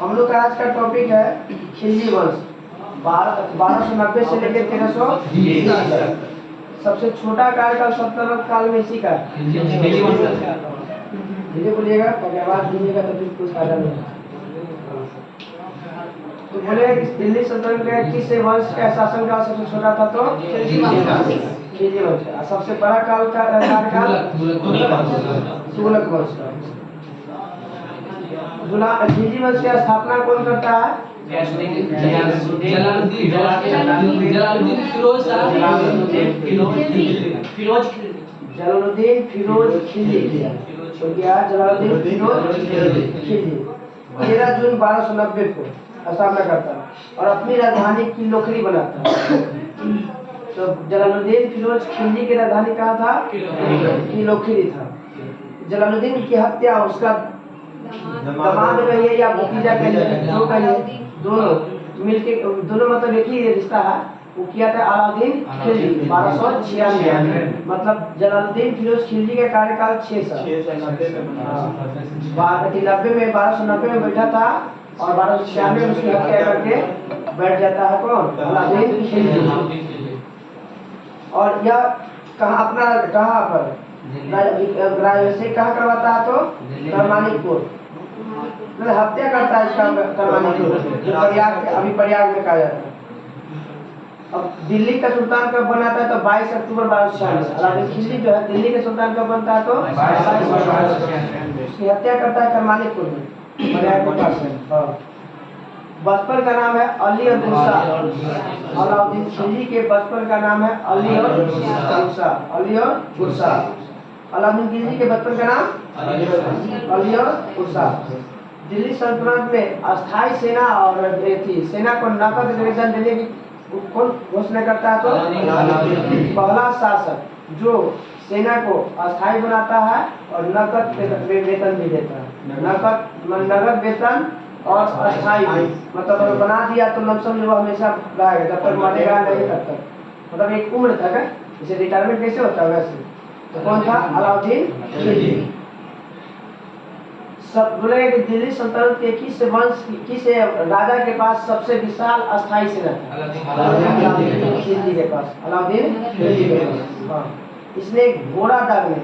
हम लोग का आज का टॉपिक है खिलजी वंश 1290 से लेकर 1320 तक। सबसे छोटा कार्यकाल सल्तनत काल में इसी का धीरे बोलिएगा, अगर आवाज दीजिएगा तो फिर कुछ फायदा नहीं। तो बोले कि दिल्ली सल्तनत का किस वंश का शासन काल सबसे छोटा था? तो खिलजी वंश का। सबसे बड़ा काल का कार्यकाल तुगलक वंश का। खिलजी वंश की स्थापना कौन करता है? जलालुद्दीन फिरोज खिलजी किया। तो क्या जलालुद्दीन फिरोज खिलजी 13 जून 1290 को स्थापना करता है और अपनी राजधानी की लोखरी बनाता है। तो जलालुद्दीन फिरोज खिलजी की राजधानी कहाँ था? की लोखरी था। जलालुद्दीन की हत्या उसका दामाद कहिए या भतीजा कहिए, जो कहिए, दोनों मिलके, दोनों मतलब एक ही रिश्ता है, वो किया था अलाउद्दीन खिलजी 1296। मतलब जलालुद्दीन फिरोज खिलजी का कार्यकाल 6 साल 1290 में 1290 में बैठा था और 1296 में उसकी हत्या करके बैठ जाता है कौन? अलाउद्दीन खिलजी। और यह कहाँ पर से कहाँ करवाता है? तो करमानिकपुर हत्या करता है इसका करमानिकपुर, अभी प्रयाग में कहा जाता है। अब दिल्ली का सुल्तान कब बनाता है? तो 22 अक्टूबर 1296। अलाउद्दीन खिलजी जो है दिल्ली के सुल्तान कब बनता है? तो 22 उसकी हत्या करता है करमानिकपुर में, प्रयाग के पास में। बचपन का नाम है अली और गुरसा। अलाउद्दीन खिलजी के बचपन का नाम है अली और गुरसा। अली और गुरसा। अलाउद्दीन खिलजी के बचपन का नाम अली और गुरसा। दिल्ली सल्तनत में अस्थाई सेना और थी। सेना को नकद वेतन देने की कौन घोषणा करता है? तो पहला शासक जो सेना को अस्थाई बनाता है और नकद वेतन भी देता है। नकद वेतन और अस्थाई मतलब अगर बना दिया तो लमसम वो हमेशा रहेगा, जब तक मरेगा नहीं तब तक, मतलब एक उम्र तक है। जैसे रिटायरमेंट कैसे होता है वैसे। तो कौन था? अलाउद्दीन खिलजी। सब बोले कि दिल्ली सल्तनत के किस राजा के पास सबसे विशाल अस्थाई सेना था? अलाउद्दीन खिलजी के पास। अलाउद्दीन खिलजी के पास। हाँ, इसने घोड़ा दागने,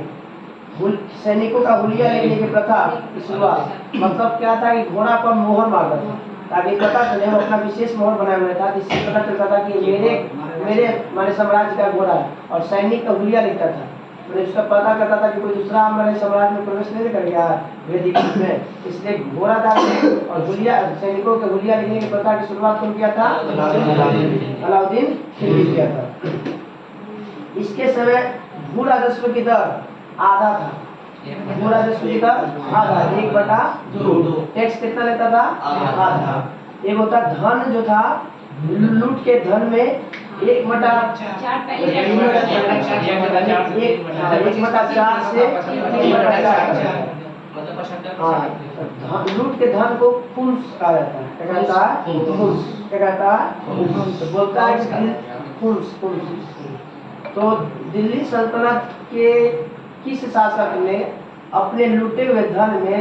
सैनिकों का हुलिया लेने की प्रथा की शुरुआत, मतलब क्या था कि घोड़ा पर मोहर मारता था ताकि पता चले, वो अपना विशेष मोहर बनाया हुआ था जिससे पता चलता था कि मेरे माने साम्राज्य का घोड़ा है। और सैनिक का हुलिया लिखता था, तो इसका पता करता था कि कोई दूसरा हमारे साम्राज्य में प्रवेश नहीं कर गया वैदिक युग में। इसलिए घोड़ा दागने और हुलिया, सैनिकों के हुलिया लिखने की प्रथा की शुरुआत कौन किया था? अलाउद्दीन खिलजी किया था। इसके समय भू राजस्व की दर आधा था। भू राजस्व की दर आधा, 1/2। टैक्स कितना लेता था? आधा। एक होता धन जो था, लूट के धन में 1/4 से 3/4। लूट के धन को फुल्स कहा जाता है। क्या कहता है? फुल्स। क्या कहता है? तो बोलता है कि फुल्स। तो दिल्ली सल्तनत के किस शासक ने अपने लूटे हुए धन में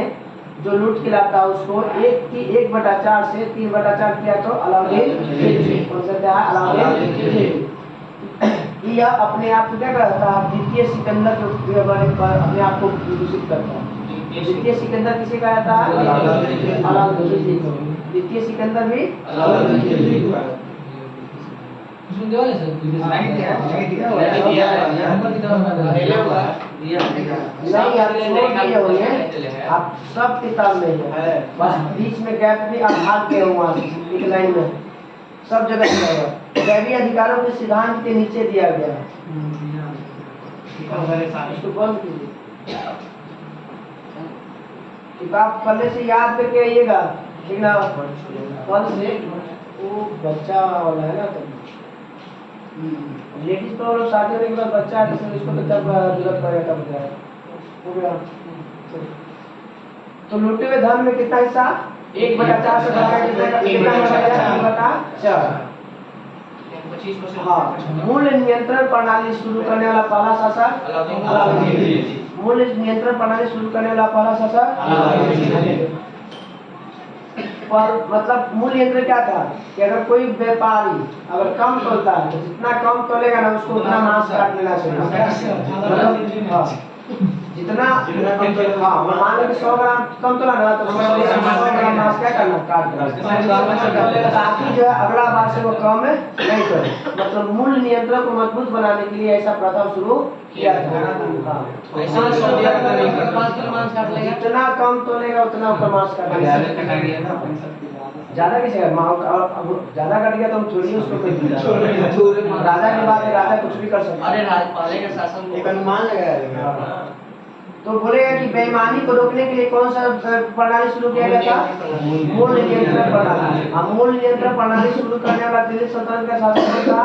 जो लूट के लाता उसको 1/4 से 3/4 किया? तो अलाउद्दीन खिलजी। कौन सा था? अलाउद्दीन खिलजी। यह अपने आप को क्या करता है? द्वितीय सिकंदर जो अपने आप को विकसित करता है। द्वितीय सिकंदर किसे कहा जाता है? अलाउद्दीन खिलजी को। द्वितीय सिकंदर भी अलाउद्दीन खिलजी को। आप सब किताब में है, बस बीच में गैप भी आप भाग के वहाँ एक लाइन में सब जगह दिया हुआ। दैवीय अधिकारों के सिद्धांत के नीचे दिया गया है। इसको बंद कीजिए, किताब पहले से याद करके आइएगा, ठीक ना? कल से वो बच्चा वाला है ना, तो लेडीज तो शादी होने के बाद बच्चा है तो इसको तो जब जरूरत पड़ेगा तब हो गया। तो लूटे हुए धन में कितना हिस्सा? 1/4 से बढ़ाकर कितना? 1/4। हाँ, मूल नियंत्रण प्रणाली शुरू करने वाला पहला शासक अलाउद्दीन खिलजी। मूल्य नियंत्रण प्रणाली शुरू करने वाला पहला शासक। और मतलब मूल्य नियंत्रण क्या था कि अगर कोई व्यापारी अगर कम तोलता है तो जितना कम तोलेगा ना उसको उतना मांस काट लेना चाहिए। मतलब हाँ, जितना हाँ मान लो कि 100 ग्राम कम तोला ना तो 100 ग्राम मांस क्या करना काट देना, ताकि जो है अगला बार से वो कम नहीं करे। मतलब मूल्य नियंत्रण को मजबूत बनाने के लिए ऐसा प्रथा शुरू किया था। जितना कम तोलेगा उतना ऊपर मांस काटेगा। ज्यादा किसी ज्यादा कट गया तो हम छोड़िए उसको, राजा की बात है, राजा कुछ भी कर सकता है। अरे पहले का शासन एक अनुमान लगाया तो बोलेगा कि बेईमानी को रोकने के लिए कौन सा प्रणाली शुरू किया गया था? मूल्य नियंत्रण प्रणाली। मूल्य नियंत्रण प्रणाली शुरू करने वाला दिल्ली सल्तनत का शासक था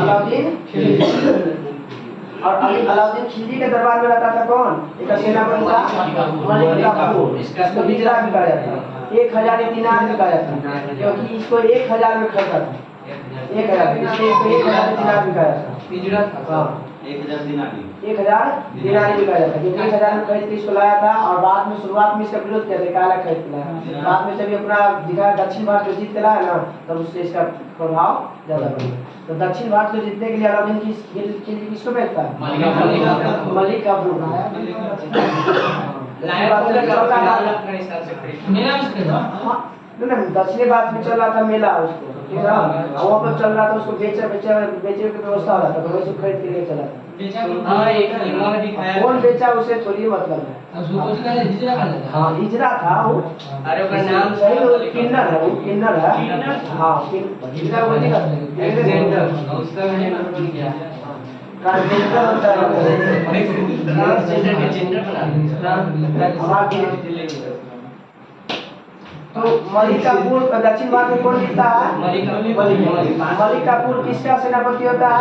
अलाउद्दीन खिलजी। और अलाउद्दीन खिलजी के दरबार में रहता था कौन? एक सेनापति था मलिक काफूर। इसको हिजरा भी कहा जाता है, 1000 दिनार भी कहा जाता है, क्योंकि इसको 1000 में खरीदा था। 1000 इसलिए इसको 1000 दिनार भी कहा जाता है। हिजरा था। हाँ 1000 दिनारी 1000 दिनारी भी कहा जाता है, क्योंकि 1000 में खरीद के इसको लाया था। और बाद में शुरुआत में इसका विरोध किया था, काला खरीद के लाया। बाद में जब ये अपना दिखा दक्षिण भारत को जीत के लाया ना तब उससे इसका प्रभाव ज्यादा बढ़ा। तो दक्षिण भारत को जीतने के लिए अलाउद्दीन किसको भेजता है? मलिक काफूर। दक्षिणी भारत में चल रहा था मेला उसको, ठीक है, वहाँ पर चल रहा था, उसको बेचे की व्यवस्था हो रहा था, तो वैसे खरीद के लिए चला था। कौन बेचा उसे थोड़ी मतलब है। हाँ हिजरा था वो। अरे उसका नाम सही वो किन्नर है, वो किन्नर है। हाँ हिजरा वो नहीं करते, उसका मैंने नाम किया ट्रांसजेंडर होता है। ट्रांसजेंडर के जेंडर बना तो मलिक काफूर दक्षिण भारत में कौन जीतता है? मलिक काफूर किसका सेनापति होता है?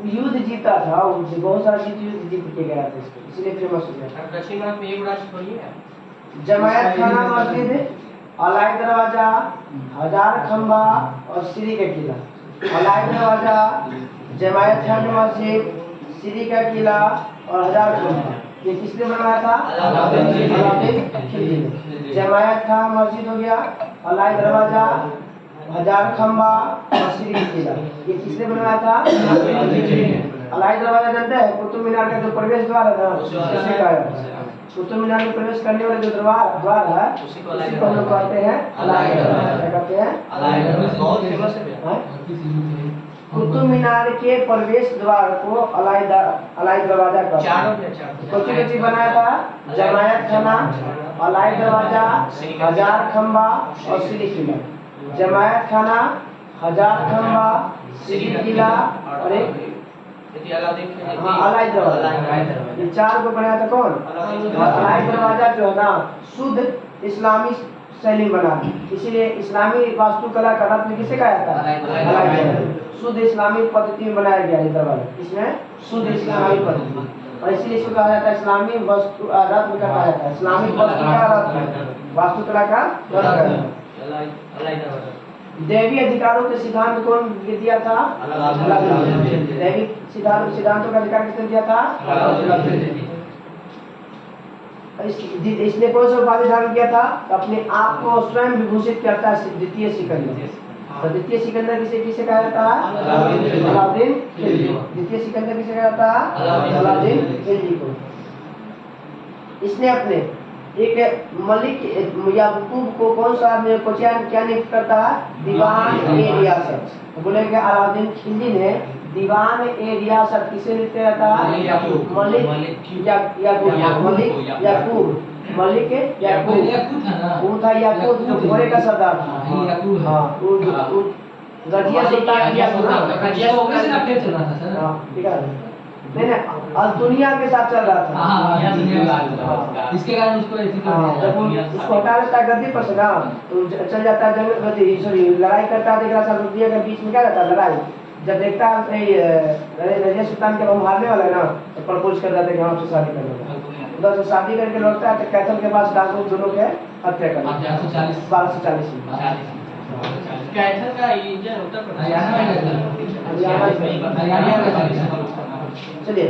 युद्ध जीता था, बहुत सारा युद्ध जीत के गया था, इसलिए फेमस हो गया। दक्षिण भारत में एक राज्य थोड़ी है। जमायत खाना मस्जिद, अलाई दरवाजा, 1000 खंबा और श्री का किला। अलाई दरवाजा, जमायत खाना मस्जिद, श्री का किला और 1000 खंबा, ये किसने बनवाया था? अलाउद्दीन खिलजी ने। जमायत खाना मस्जिद हो गया, अलाई दरवाजा, 1000 खंबा और श्री का किला, ये किसने बनवाया था? अलाई दरवाजा जानते हैं? कुतुब मीनार का जो प्रवेश द्वार है ना, उसे कहा जाता है। कुतुब मीनार में प्रवेश करने वाले जो द्वार है उसी को हम लोग कहते हैं अलाई दरवाजा। क्या कहते हैं? बहुत फेमस है। कुतुब मीनार के प्रवेश द्वार को अलाई दरवाजा कहते हैं। कौन बनाया था? जमायत खाना, अलाई दरवाजा, 1000 खंबा और श्री किला। जमायत खाना, 1000 खंबा, श्री किला और एक अलाई दरवाजा। ये 4 को बनाया था कौन? अलाई दरवाजा जो है ना शुद्ध इस्लामी शैली बना, इसीलिए इस्लामी वास्तुकला का रत्न किसे कहा जाता है? शुद्ध इस्लामी पद्धति में बनाया गया है दरवाजा, इसमें शुद्ध इस्लामी पद्धति, और इसीलिए इसको कहा जाता है इस्लामी वस्तु रत्न का कहा जाता है। इस्लामिक वास्तुकला रत्न, वास्तुकला का रत्न। दैवी अधिकारों के सिद्धांत कौन दिया था? दैवी सिद्धांतों का अधिकार किसने दिया था? इसने कौन सा उपाधि धारण किया था? अपने आप को स्वयं विभूषित करता है द्वितीय सिकंदर। तो द्वितीय सिकंदर किसे कहा जाता है? अलाउद्दीन खिलजी। द्वितीय सिकंदर किसे कहा जाता है? अलाउद्दीन खिलजी को। इसने अपने एक मलिक याकूब को कौन सा क्या नियुक्त करता है? दीवान ए रियासत। तो बोलेंगे अलाउद्दीन खिलजी ने दीवान ए रियासत किसे नियुक्त करता है? मलिक याकूब वो था याकूब जो घोड़े का सरदार था। हाँ रजिया सुल्तान ठीक है नहीं दुनिया के साथ चल रहा था। इसके कारण उसको हटा देता है गद्दी पर से ना तो चल जाता है जंग गद्दी सॉरी लड़ाई करता है। देख रहा दुनिया के बीच में क्या रहता है लड़ाई। जब देखता है रजिया सुल्तान के मारने वाला है ना तो प्रपोज कर देता है कि हम आपसे शादी करना। उधर से शादी करके लौटता है तो कैथल के पास डाकू दोनों के हत्या कर 1240 में। कैथल का ये जो उत्तर प्रदेश चलिए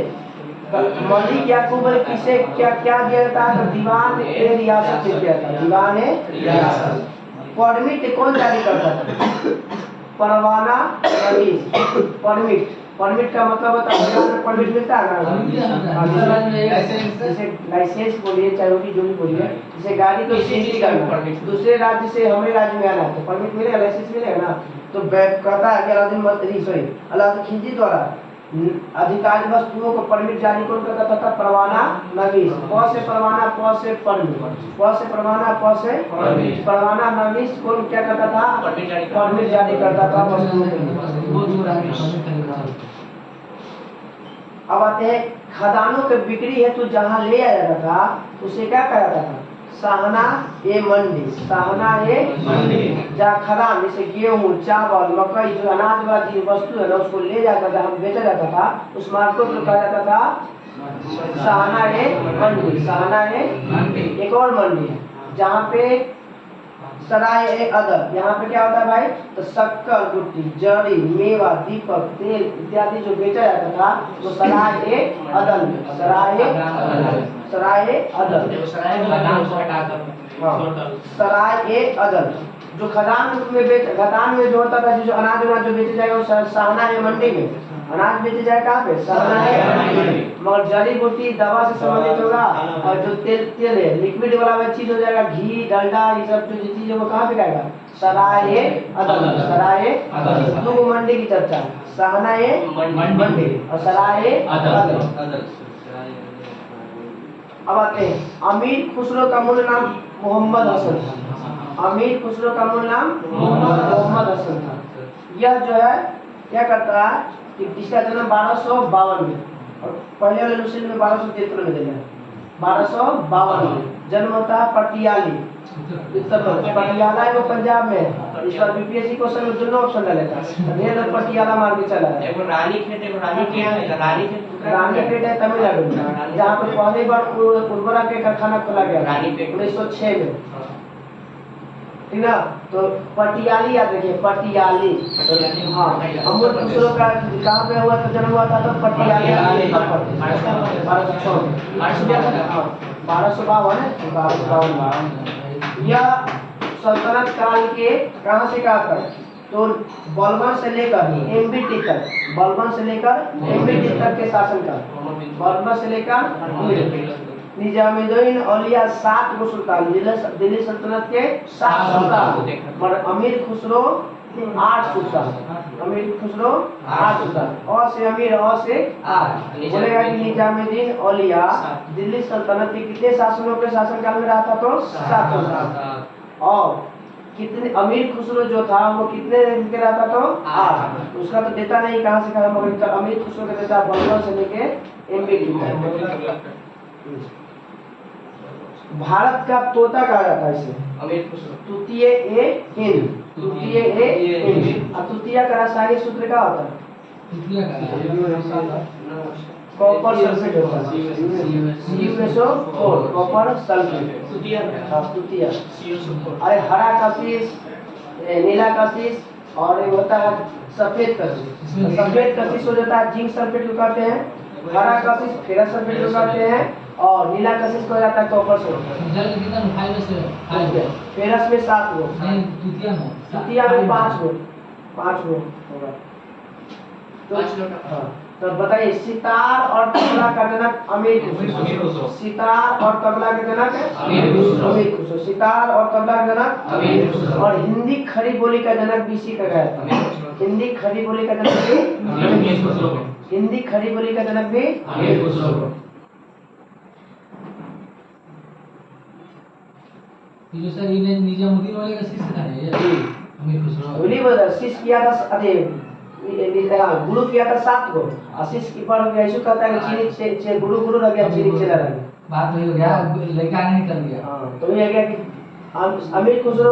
मलिक याकूब अली किसे क्या क्या दिया जाता है? तो दीवान ए रियासत से दिया था, दीवान ए रियासत। परमिट कौन जारी करता था? परवाना रईस। परमिट, परमिट का मतलब होता है बिहार में परमिट मिलता है ना, जैसे लाइसेंस बोलिए चाहे वो भी जो भी बोलिए, जैसे गाड़ी को सीसी करना दूसरे राज्य से हमारे राज्य में आना है तो परमिट मिलेगा, लाइसेंस मिलेगा ना। तो कहता है कि अलाउद्दीन खिलजी द्वारा अधिकारी वस्तुओं को परमिट जारी कौन करता था? परवाना नवीस। प से परवाना, प से परमिट, प से परवाना, प से परवाना नवीस कौन क्या करता था? परमिट जारी करता था वस्तुओं के लिए। अब आते हैं खदानों के बिक्री हेतु जहाँ ले आया जाता था उसे क्या कहा जाता था? साहना ए मंडी। साहना ए मंडी। जहाँ खदान जैसे गेहूँ, चावल, मकई जो अनाज वाला चीज वस्तु है ना उसको ले जाता था, हम बेचा जाता था, उस मार्केट को कहा जाता था साहना ए मंडी। साहना ए मंडी। एक और मंडी है जहाँ पे सराय ए अदर। यहाँ पे क्या होता है भाई? तो शक्कर, गुट्टी, जड़ी, मेवा, दीपक, तेल इत्यादि जो बेचा जाता था वो सराय ए अदल में, सराय ए अदल, सराय ए अदल जो खदान में खदान में जो होता था, जो अनाज जो बेचे जाएगा वो साहना ए मंडी में अनाज बेचे जाए कहाँ पे? साहना ए। मगर जड़ी बूटी दवा से संबंधित होगा और जो तेल है लिक्विड वाला चीज हो जाएगा, घी, डंडा, ये सब जो चीज है वो कहाँ बिकाएगा? सराय ए अदल। सराय ए अदल। दो मंडी की चर्चा, साहना ए मंडी और सराय ए अदल। अब आते हैं अमीर खुसरो का मूल नाम मोहम्मद हसन था। अमीर खुसरो का मूल नाम मोहम्मद हसन था। यह जो है क्या करता है कि इसका जन्म 1252 में और पहले वाले नुस्खे में 1273 में दिया है। 1252 में जन्म होता है पटियाली, उत्तर प्रदेश। पटियाला है वो पंजाब में है। इस बार बीपीएससी क्वेश्चन में दोनों ऑप्शन डालेगा, ढेर लोग पटियाला मार के चला है। एगो रानीखेत है तमिलनाडु में, जहाँ पर पहली बार उर्वरा के कारखाना खोला गया 1906 में, ठीक ना। तो पटियाली याद रखिए, पटियाली। हाँ, अमूल खुसरो का कहाँ पे हुआ था? जन्म हुआ था तो पटियाली 1252। यह सल्तनत काल के कहाँ से कहाँ तक? तो बलबन से लेकर एमबी तक, बलबन से लेकर एमबी तक के शासन काल, बलबन से लेकर निजामुद्दीन औलिया 7 गो सुल्तान, दिल्ली सल्तनत के 7 सुल्तान और अमीर खुसरो 8 सुल्तान। अमीर खुसरो 8 सुल्तान। और से अमीर और से 8 बोलेगा कि निजामुद्दीन औलिया दिल्ली सल्तनत के कितने शासकों के शासनकाल में रहा था? तो 7 सुल्तान। और कितने अमीर खुसरो जो था वो कितने के रहा था? तो 8। उसका तो डेटा नहीं कहाँ से कहाँ, मगर अमीर खुसरो का डेटा बलबन से लेके एमबी तक। भारत का तोता कहा जाता है इसे, तृतीय ए हिंद, तृतीय ए हिंद। और तृतीय का रासायनिक सूत्र क्या होता है? कॉपर सल्फेट होता है, CuSO4 कॉपर सल्फेट। तृतीय अरे हरा कशिश, नीला कशिश और एक होता है सफेद कशिश। सफेद कशिश हो जाता है जिंक सल्फेट को कहते हैं, हरा कशिश फेरस सल्फेट को कहते हैं और नीला कशिश को जाता है कॉपर सल्फेट। फेरस में 7 गो, तृतीया में 5 गो होगा। तो बताइए सितार और तबला का जनक अमीर खुसरो। सितार और तबला के जनक अमीर खुसरो। सितार और तबला का जनक अमीर खुसरो। और हिंदी खड़ी बोली का जनक बीसी का गया था। हिंदी खड़ी बोली का जनक भी हिंदी खड़ी बोली का जनक भी अमीर खुसरो। जो सर इन्हें निजामुद्दीन वाले का शिष्य था ये अमीर खुसरो। बोली बता शिष्य किया था अरे गुरु किया था 7 गो, आशीष की पर गया इशू कहता है कि चीनी से गुरु रह गया, चीनी चला रह गया। बात हो गया, लड़का नहीं कर दिया। हां तो ये गया कि अमीर खुसरो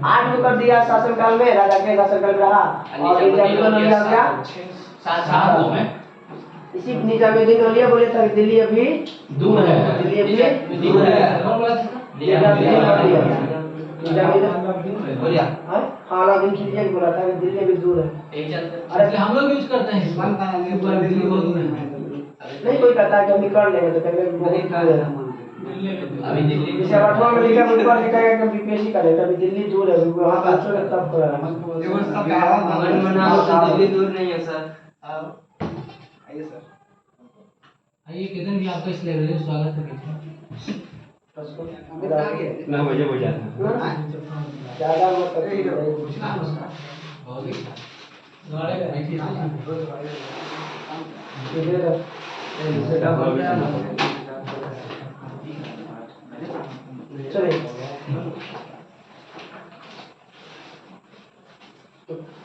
8 गो कर दिया शासनकाल में, राजा के शासनकाल में रहा और निजामुद्दीन औलिया हो गया 7 गो में। इसी निजामुद्दीन औलिया बोले था कि दिल्ली अभी दूर है, दिल्ली अभी दूर है। बोलिए हाँ अलाउद्दीन खिलजी ने बोला था कि दिल्ली भी दूर है। अरे हम लोग यूज करते हैं दिल्ली बहुत दूर है। नहीं कोई कहता है कि हम कर लेंगे तो कहेंगे बहुत दूर है। अभी दिल्ली जैसे 8वां में लिखा है ऊपर लिखा है कि बीपीएससी करेगा अभी दिल्ली दूर है वहाँ बच्चों ने तब करा मन मनाओ तो दिल्ली दूर नहीं है सर। आइए सर आइए केतन भी आपका इस लाइब्रेरी में स्वागत है। ना मुझे हो जाता ज़्यादा मत चलिए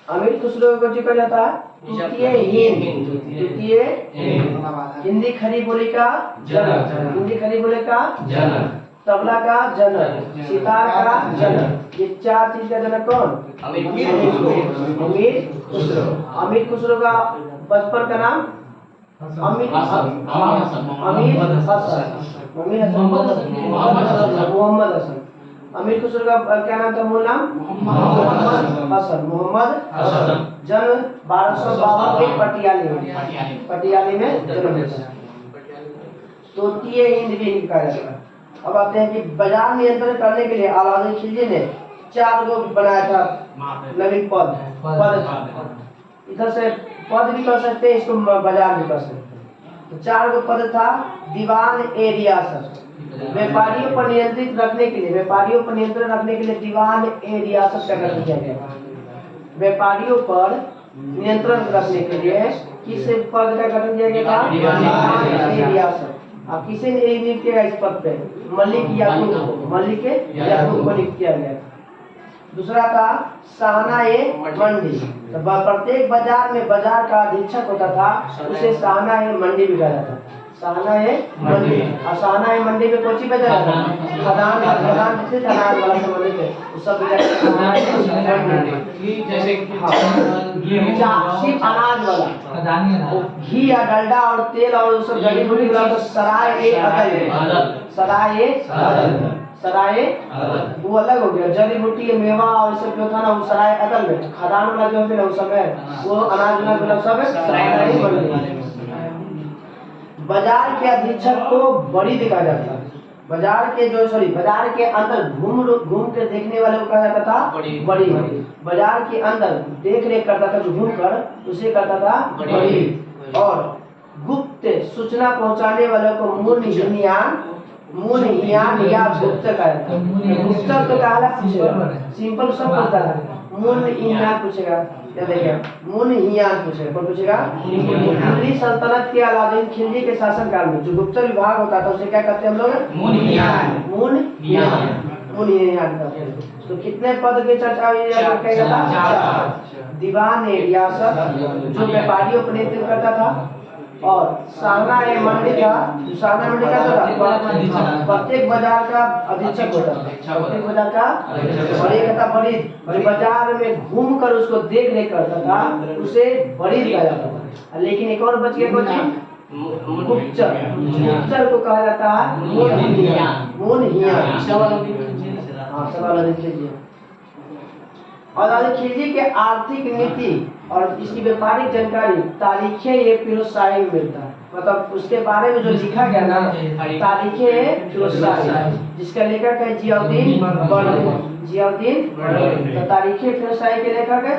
अमीर खुसरो को जी कहा जाता है द्वितीय हिंदी खड़ी बोली का जनक, हिंदी खड़ी बोली का जनक, तबला का जनक, सितार का जनक, ये चार चीज का जनक कौन? अमीर खुसरो। अमीर खुसरो का बचपन का नाम अमीर हसन, मोहम्मद हसन। अमीर खुसरो का क्या नाम था? मूल नाम मोहम्मद हसन। जन्म 1252 के पटियाली में जन्म हुआ। तृतीय हिंद भी कहा जाता है। अब आते हैं कि बाजार नियंत्रण करने के लिए अलाउद्दीन खिलजी ने 4 गो बनाया था नवीन पद। इधर से पद भी कर सकते हैं, इसको बाजार भी कर सकते हैं। तो 4 गो पद था। दीवान ए रियासत, व्यापारियों पर नियंत्रण रखने के लिए दीवान ए रियासत का गठन किया गया। व्यापारियों पर नियंत्रण रखने के लिए किस पद का गठन किया गया था? दीवान ए रियासत। अब किसे नियुक्त किया इस पद पे? मलिक याकूब को नियुक्त किया गया। दूसरा था साहना ए मंडी। तो प्रत्येक बाजार में बाजार का अधीक्षक होता था, उसे साहना ए मंडी भी कहा जाता था। साहना ए मंडी। और साहना ए मंडी में कौन सी बाजार था? खदान जिसे अनाज वाला संबंधित है उस सब जैसे सिर्फ अनाज वाला घी या डलडा और तेल और सब जड़ी बूटी वाला तो सराय ए वो अलग हो गया। जड़ी बूटी मेवा और सब जो था ना वो सराय अदल में। खदान वाला जो है ना उस समय वो अनाज वाला सब सराय नहीं बन गया। बाजार के अधीक्षक को बड़ी देखा जाता है। बाजार के अंदर घूम के देखने वाले को कहा जाता था बड़ी। बाजार के अंदर देख रेख करता था जो घूम कर उसे करता था बड़ी। और गुप्त सूचना पहुंचाने वाले को मुनहियान या गुप्त कहा जाता है। गुप्त तो कहा पूछेगा, सिंपल सब पूछता था। मुनहियान पूछेगा, क्या देखिए मुनहियान पूछेगा। कौन पूछेगा? दिल्ली सल्तनत के अलाउद्दीन खिलजी के शासनकाल में जो गुप्त विभाग होता था उसे क्या कहते हैं हम लोग? मुनहियान कहते हैं। तो कितने पद की चर्चा हुई? 4। दीवान ए रियासत जो व्यापारियों पर नेतृत्व करता था, और साहना ए मंडी था। साहना मंडी का प्रत्येक बाजार का अधीक्षक होता था। प्रत्येक बाजार का और एक था बड़ी। बाजार में घूम कर उसको देख रेख करता था उसे बड़ी कहा जाता था। लेकिन एक और बच गया कुछ गुप्तचर को कहा जाता है मुनहियान। अलाउद्दीन खिलजी के आर्थिक नीति और इसकी व्यापारिक जानकारी तारीखे ये फिरोज शाही में मिलता है। मतलब उसके बारे में जो लिखा गया ना तारीखे फिरोज शाही, जिसका लेखक है जियाउद्दीन बर्डी। तो तारीखे फिरोज शाही के लेखक है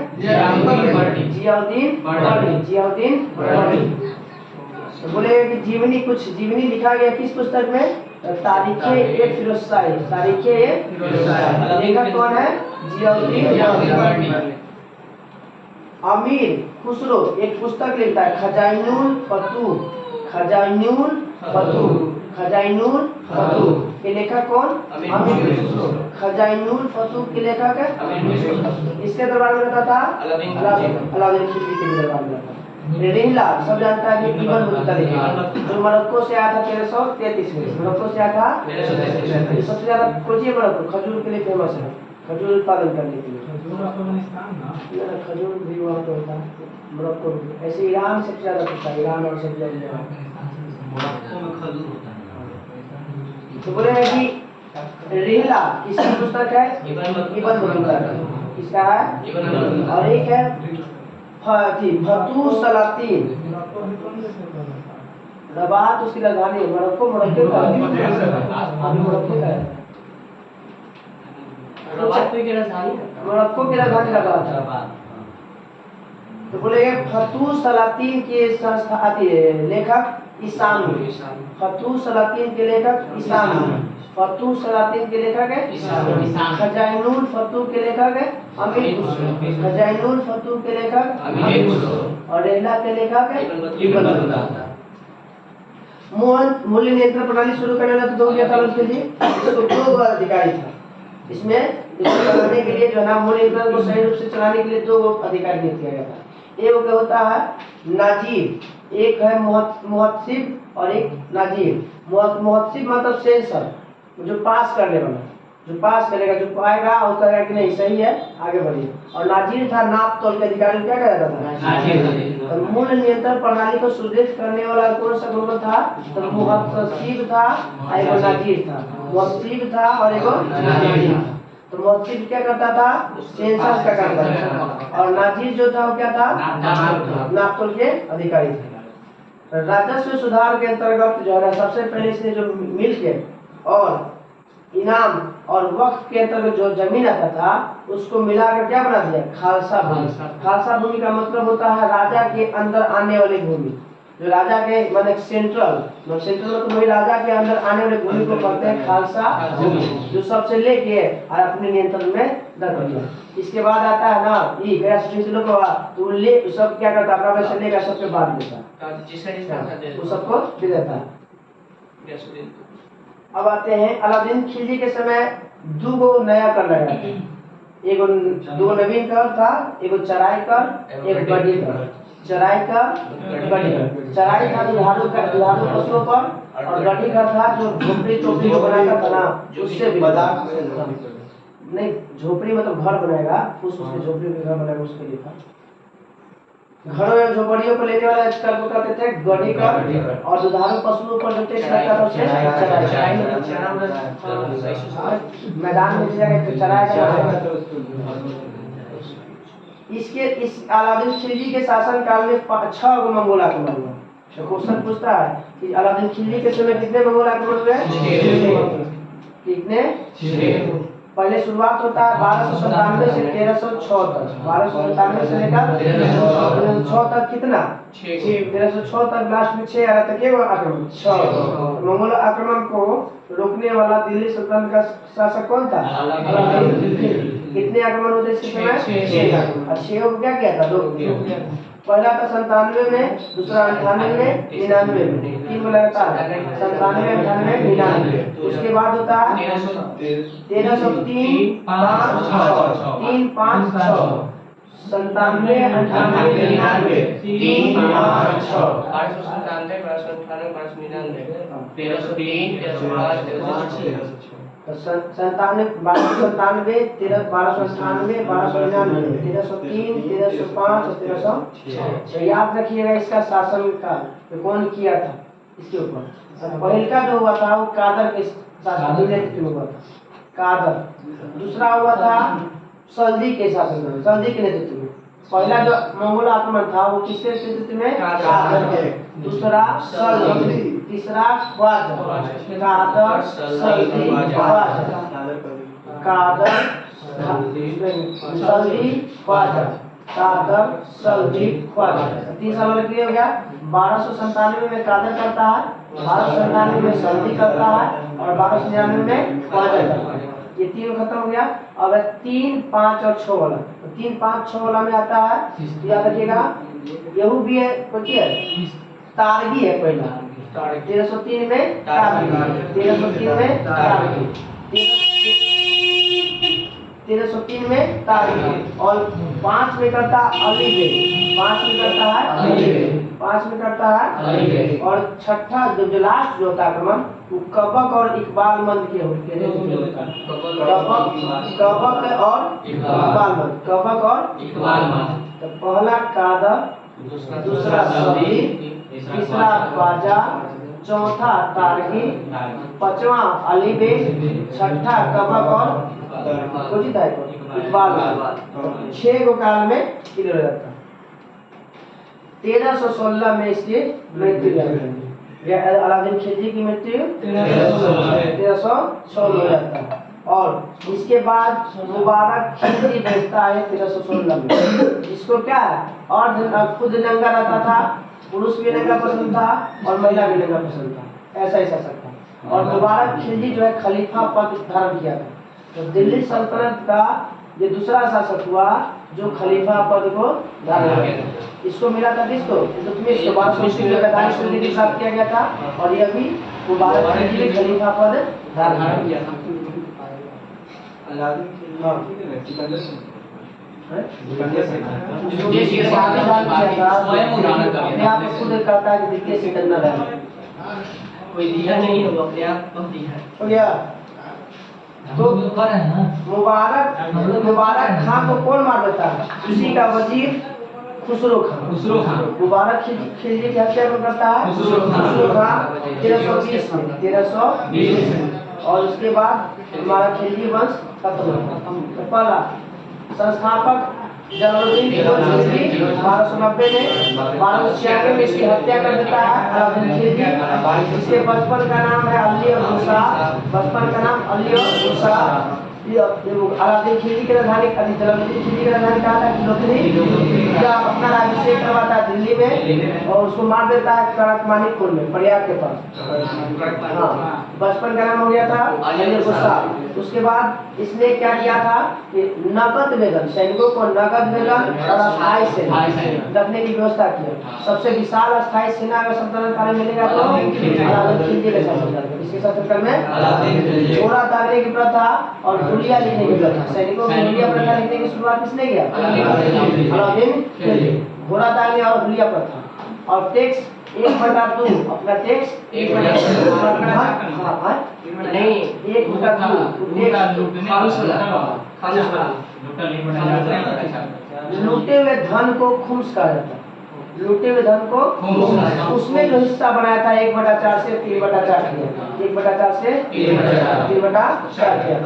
जियाउद्दीन बर्डी। तो बोले कि जीवनी लिखा गया किस पुस्तक में? तारीखे ए फिरोज शाही। लेखक कौन है? जियाउद्दीन बर्डी। अमीर खुसरो एक पुस्तक लिखता है खजाइनुल फतूह के लेखक कौन? अमीर खुसरो। खजाइनुल फतूह के लेखक है इसके दरबार में रहता था अलाउद्दीन खिलजी के दरबार में रहता। रिहिला सब जानता है कि इब्न बतूता जो मोरक्को से आया था 1333 में। मोरक्को से आया था 1333। सबसे ज्यादा खोजिए मोरक्को खजूर के लिए फेमस है, खजूर उत्पादन करने के लिए। खजूर भी वहाँ पे होता है मोरक्को में। ऐसे ईरान सबसे ज्यादा होता है, ईरान और सब ज्यादा मोरक्को में खजूर होता है। तो बोले हैं कि रिहला किसकी पुस्तक है? इब्न बतूता किसका है? और एक है फतू सलातीन, रबात उसकी राजधानी है मोरक्को। मोरक्को का अभी मोरक्को का है, मोरक्को की राजधानी रबात है। तो बोलेंगे फतू सलातीन के संस्था लेखक इसामी, फतू सलातीन के लेखक इसामी, फतू सलातीन के लेखक है खजाइनुल फतू के लेखक है अमीर खुसरो, खजाइनुल फतू के लेखक अमीर खुसरो, और रेहला के लेखक है इब्न बतूता। मूल्य नियंत्रण प्रणाली शुरू करने वाला तो 2000 के लिए इसको 2 अधिकारी था। इसमें इसको चलाने के लिए जो है ना मूल्य नियंत्रण को सही रूप से चलाने के लिए 2 अधिकारी नियुक्त किया गया था। एक क्या होता है नाजीर, एक है मुहत्सिब और एक नाजीर। मुहत्सिब मतलब सेंसर, जो पास करने वाला, जो पास करेगा, जो पाएगा और कहेगा कि नहीं सही है आगे बढ़िए। और नाजीर था नाप तोल के अधिकारी, क्या कहता था नाजीर। और मूल्य नियंत्रण प्रणाली को सुदृढ़ करने वाला कौन सा ग्रुप था? तो मुहत्सिब था और एक नाजीर था, मुहत्सिब था और एक नाजीर था। तो मुहत्सिब क्या करता था? सेंसस का काम करता था, और नाजीर जो था वो क्या था? नाप तोल के अधिकारी थे। राजस्व सुधार के अंतर्गत जो है सबसे पहले इसने जो मिल्क और इनाम और वक्त के अंतर्गत जो जमीन आता था उसको मिलाकर क्या बना दिया? खालसा भूमि। खालसा भूमि का मतलब होता है राजा के अंदर आने वाली भूमि, जो राजा के माने सेंट्रल मतलब वही राजा के अंदर आने वाली भूमि को कहते हैं खालसा भूमि, जो सबसे लेके और अपने नियंत्रण में रख दिया। इसके बाद आता है ना ये गैर सिटिजनों को, तो ले सब क्या करता? अपना पैसा लेकर सबके बांट देता, वो सबको दे देता। अब आते हैं अलाउद्दीन खिलजी के समय 2 नया कर लगाया था, एक 2 नवीन कर था, एक चराई कर, एक बड़ी कर। चराई कर बड़ी कर, चराई था दुधारू पशुओं पर, और गड्डी कर था जो झोपड़ी चोपड़ी को बनाता था ना उससे भी नहीं, झोपड़ी मतलब घर बनाएगा, उसके झोपड़ी में घर बनाएगा उसके लिए था। घरों में झोपड़ियों को लेने वाला कर को कहते थे गड्डी कर, और दुधारू पशुओं पर जो टैक्स लगता था उसे चराई। मैदान में जाकर चराया। इसके इस अलाउद्दीन खिलजी के शासन काल में 6 मंगोल आक्रमण हुआ। तो क्वेश्चन पूछता है कि अलाउद्दीन खिलजी के समय कितने मंगोल आक्रमण हुए? कितने? पहले शुरुआत होता है 1297 से 1306 तक, 1297 से लेकर 1306 तक। कितना? 1306 तक, लास्ट में 6 आया तक ये आक्रमण 6। मंगोल आक्रमण को रोकने वाला दिल्ली सल्तनत का शासक कौन था? कितने आक्रमण होते इसके समय? 6। और 6 को क्या किया था? 2। पहला था 97 में, दूसरा 98 में, 99 में, 3 को लगातार 97, 98, 99। उसके बाद होता है 1303, 5, 6, 3, 5, 6, 97, 98, 99, 3, 5, 6, 1297, 1298, 1299, 1303, 1305, 1306। 97, 1297, 1298, 1299, 1303, 1305 और 1306। तो याद रखिएगा इसका शासन काल तो कौन किया था इसके ऊपर। पहले का जो हुआ था वो कादर के शासन नेतृत्व में हुआ था, कादर। दूसरा हुआ था सल्दी के शासन में, सल्दी के नेतृत्व में। पहला जो मंगोल आक्रमण था वो किसके नेतृत्व में? कादर के। दूसरा सल्दी, तीसरा ख्वाजा। कादर, सल्दी, ख्वाजा। कादर, सल्दी, ख्वाजा। कादर, सल्दी, ख्वाजा। तीसरा वाला क्लियर हो गया। 1297 में कादर करता है, 1297 में सल्दी करता है, और 1299 में ख्वाजा करता है। ये 3 खत्म हो गया। अब 3, 5 और 6 वाला, तो 3, 5, 6 वाला में आता है, याद रखिएगा यहू भी है, कोई है तारगी है। पहला 1303 में तारगी, 1303 में तारगी, 1303 में तारगी। और 5 में करता अली बे, 5 में करता है अली बे, 5 में करता है अली बे। और छठा जो लास्ट जो होता है आक्रमण वो कबक और इकबाल मंद के होते हैं। कबक और इकबाल मंद, कबक और इकबाल मंद। तो पहला कादर, दूसरा सल्दी, तीसरा ख्वाजा, चौथा तारगी, पांचवा अली बेग, छठा कबक और कुछ इकबाल। 6 गो काल में क्लियर हो जाता। 1316 में इसकी मृत्यु हुई। अलाउद्दीन खिलजी की मृत्यु 1316 में हो जाता है। और इसके बाद मुबारक खिलजी बैठता है 1316 में। इसको क्या है, और खुद नंगा रहता था, पुरुष भी नंगा पसंद था और महिला भी नंगा पसंद था, ऐसा ही शासक था। और मुबारक खिलजी जो है खलीफा पद धारण किया था। तो दिल्ली सल्तनत का ये दूसरा शासक हुआ जो खलीफा पद को धारण किया। इसको मिला था किसको, इल्तुतमिश को 1245 में प्राप्त किया गया था। और यह भी मुबारक खिलजी ने खलीफा पद धारण किया था। कोई दिया नहीं है, वो अपने आप कम दिया है। हो गया। तो कर है ना मुबारक खान को कौन मार देता है, उसी का वजीर खुसरो खान। मुबारक खिलजी की हत्या कौन करता है, खुसरो खान 1320 में 1320 में। और उसके बाद हमारा खिलजी वंश खत्म हो। पहला संस्थापक जलालुद्दीन खिलजी 1290 में, 1296 में इसकी हत्या कर देता है अलाउद्दीन खिलजी। इसके बचपन का नाम है अली और मूसा, बचपन का नाम अली और मूसा। अलाउद्दीन खिलजी की राजधानी जलालुद्दीन खिलजी की राजधानी कहा था किलोथली। या अपना राज्याभिषेक करवाता है दिल्ली में और उसको मार देता है कड़कमानिकपुर में, प्रयाग के पास। हाँ, बचपन का नाम हो गया था अली और मूसा। उसके बाद इसने क्या किया था कि नकद वेतन, सैनिकों को नकद वेतन और अस्थायी सेना रखने की व्यवस्था की। सबसे विशाल अस्थायी सेना अगर सल्तनत काल में मिलेगा तो अलाउद्दीन खिलजी के शासनकाल में। इसके शासनकाल में घोड़ा तारने की प्रथा और हुलिया लिखने की प्रथा, सैनिकों में हुलिया प्रथा लिखने की शुरुआत किसने किया, अलाउद्दीन खिलजी। घोड़ा तारने और हुलिया प्रथा। और टैक्स 1/2, अपना टैक्स 1/2 नहीं 1/2 लूटे हुए धन को खुम्स कहा जाता है। लूटे हुए धन को उसमें जो हिस्सा बनाया था 1/4 से 3/4 किया, 1/4 से 3/4 किया।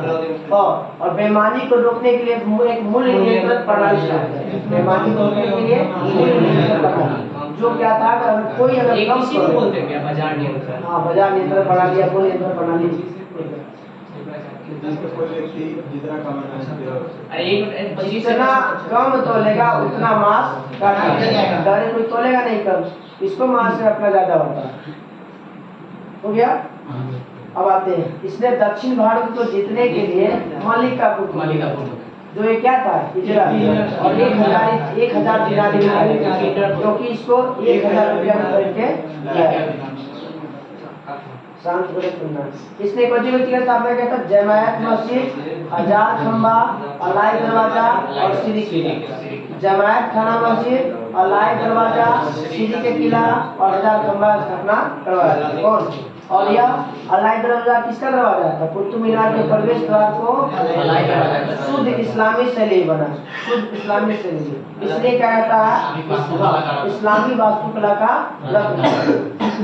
और बेईमानी को रोकने के लिए एक मूल्य नियंत्रण प्रणाली है। बेईमानी को रोकने के लिए मूल्य नियंत्रण प्रणाली जो क्या था, अगर कोई अगर कम बोलते हैं क्या, बाजार नियंत्रण। हाँ, बाजार नियंत्रण प्रणाली या मूल्य नियंत्रण प्रणाली। जितना कम तोलेगा उतना मांस काटेगा, डायरेक्ट कोई तोलेगा नहीं कम, इसको मांस से अपना ज्यादा होता है। हो गया। अब आते हैं, इसने दक्षिण भारत को जीतने के लिए मलिकापुर जो ये क्या था हिजरा और 1000 दिनार दिया, क्योंकि इसको 1000 रुपया करके शांत हो सुनना। इसने कौन सी की स्थापना किया था, जमायत मस्जिद, 1000 खंबा, अलाई दरवाजा और सीरी किला। जमायत खाना मस्जिद, अलाई दरवाजा, सीरी के किला और 1000 खंबा स्थापना करवाया था। कौन? और यह अलाई दरवाजा किसका दरवाजा था, कुतुब मीनार के प्रवेश द्वार को शुद्ध इस्लामी शैली बना, शुद्ध इस्लामी शैली। इसलिए क्या कहता है, इस्लामी वास्तुकला का रत्न।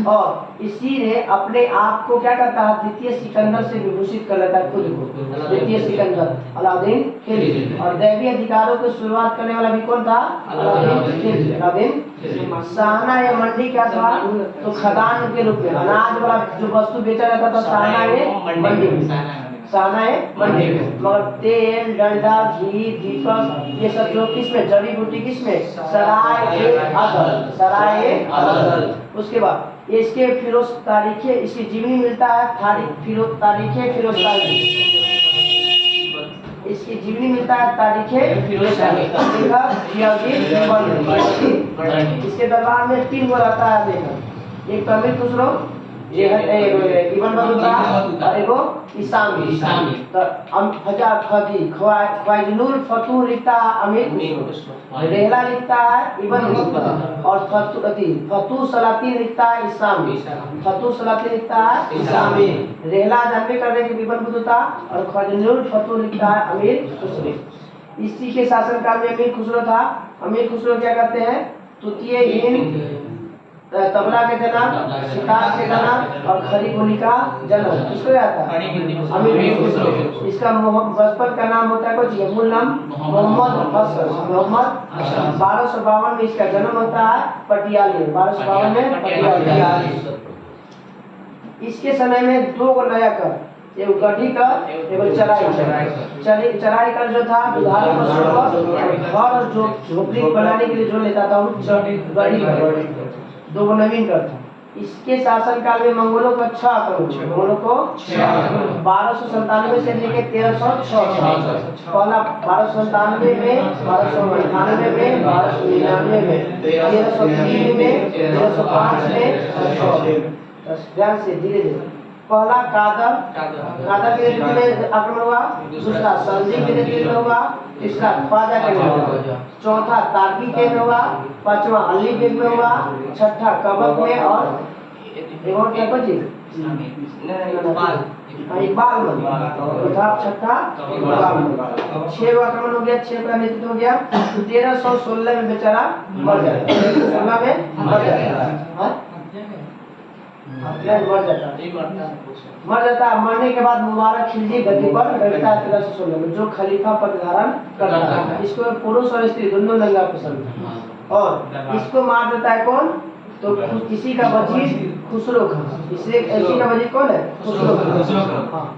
और इसी ने अपने आप को क्या कहता है, द्वितीय सिकंदर से विभूषित कर लेता है खुद को, द्वितीय सिकंदर अलाउद्दीन खिलजी। और दैवीय अधिकारों की शुरुआत करने वाला भी कौन था, अलाउद्दीन खिलजी। अलाउद्दीन साहना या मंडी क्या था, तो खदान के रूप में अनाज वाला जो वस्तु बेचा जाता था साहना ये मंडी में, साहना है मंडी में। मगर तेल, डंडा, घी, दीपक ये सब जो किसमें, जड़ी बूटी किसमें, सराय अदल। उसके बाद ये इसके फिरोज तारीखे, इसकी जीवनी मिलता है तारीखे फिरोजशाही, इसकी जीवनी मिलता है तारीखे फिरोजशाही। इसके दरबार में 3 गो रहता है लेखक, एक तो अमीर खुसरो, इब्न बतूता और एगो इसामी। तो ख्वाइजुल फतूह लिखता है अमीर खुसरो, रेहला लिखता है इब्न बतूता और फतूह सलातीन लिखता है इसामी, फतूह सलातीन लिखता है इसामी। रेहला जानबे कर रहे हैं इब्न बतूता और ख्वाइजुल फतूह लिखता है अमीर खुसरो। इसी के शासनकाल में अमीर खुसरो था। अमीर खुसरो क्या करते हैं, तृतीय हिंद तबला के जन्म, सितार के जन्म और खड़ी बोली का जन्म किसको आता है? अमीर खुसरो। इसका बचपन का नाम होता है कुछ, ये मूल नाम मोहम्मद हसन। मोहम्मद 1252 में इसका जन्म होता है पटियाली, 1252 में पटियाली। इसके समय में दो को नया कर, एक गढ़ी का एक चराई कर जो था दुधारू पशुओं को और जो झोपड़ी बनाने के लिए जो लेता था वो गढ़ी का, दो को नवीन कर था। इसके शासन काल में मंगोलों को 6 आक्रमण, मंगोलों को 1297 से लेकर 1306, पहला 1297 में, 1298 में, 1299 में, 1303 में, 1305 में, ध्यान से धीरे धीरे। पहला कादर के नेतृत्व में आक्रमण हुआ, दूसरा संजी के नेतृत्व में हुआ, तीसरा ख्वाजा के नेतृत्व में हुआ, चौथा तार्की के में हुआ, पांचवा अली बेग में हुआ, छठा कबक में और एक और क्या बची? इकबाल में, चौथा छठा इकबाल में। 6 आक्रमण हो गया, 6 का नेतृत्व हो गया। 1316 में बेचारा मर जाता है, 1316 में मर जाता है, मर जाता है। मरने के बाद मुबारक खिलजी गद्दी पर बैठता है 1316 में, जो खलीफा पद धारण करता है। इसको पुरुष और स्त्री दोनों लंगा पसंद है, और इसको मार देता है कौन? तो इसी का वजीर खुसरो खान। इसलिए इसी का वजीर कौन है? खुसरो खान। हाँ,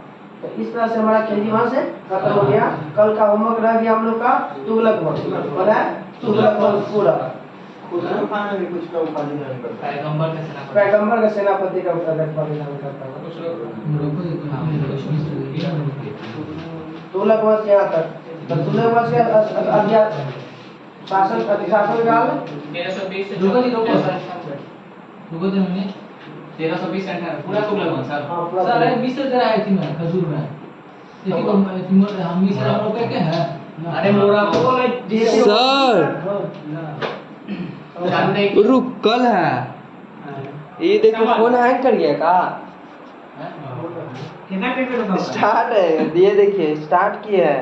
तो इस तरह से हमारा खिलजी वहां से खत्म हो गया। कल का होमवर्क रह गया हम लोग का तुगलक वंश, बोला तुगलक वंश पूरा। खुसरो खान भी कुछ का उपाधि धारण करता है, पैगंबर का सेनापति का उपाधि धारण करता है। तुगलक वंश यहाँ तक। तो तुगलक वंश के शासन अधिशासन काल 1320 से रुको हमने 1320 पूरा तुगलक वंश सर। सर है मिस्र जरा आई थी मैं खजूर में, देखिए हम मिस्र हम लोग के हैं। अरे मोरा को सर रुक, कल है ये देखो, फोन हैंग कर गया का? स्टार्ट है, ये देखिए स्टार्ट किया है,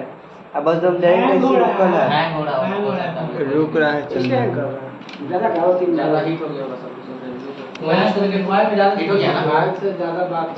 अब बस हम जाएंगे इसी कल है, हैंग हो रहा रुक रहा है, चल इसलिए कर रहा है ज्यादा गाँव की ज्यादा हिट हो गया बस। मैं तो के मोबाइल में ज्यादा हिट हो गया ना। से ज्यादा बात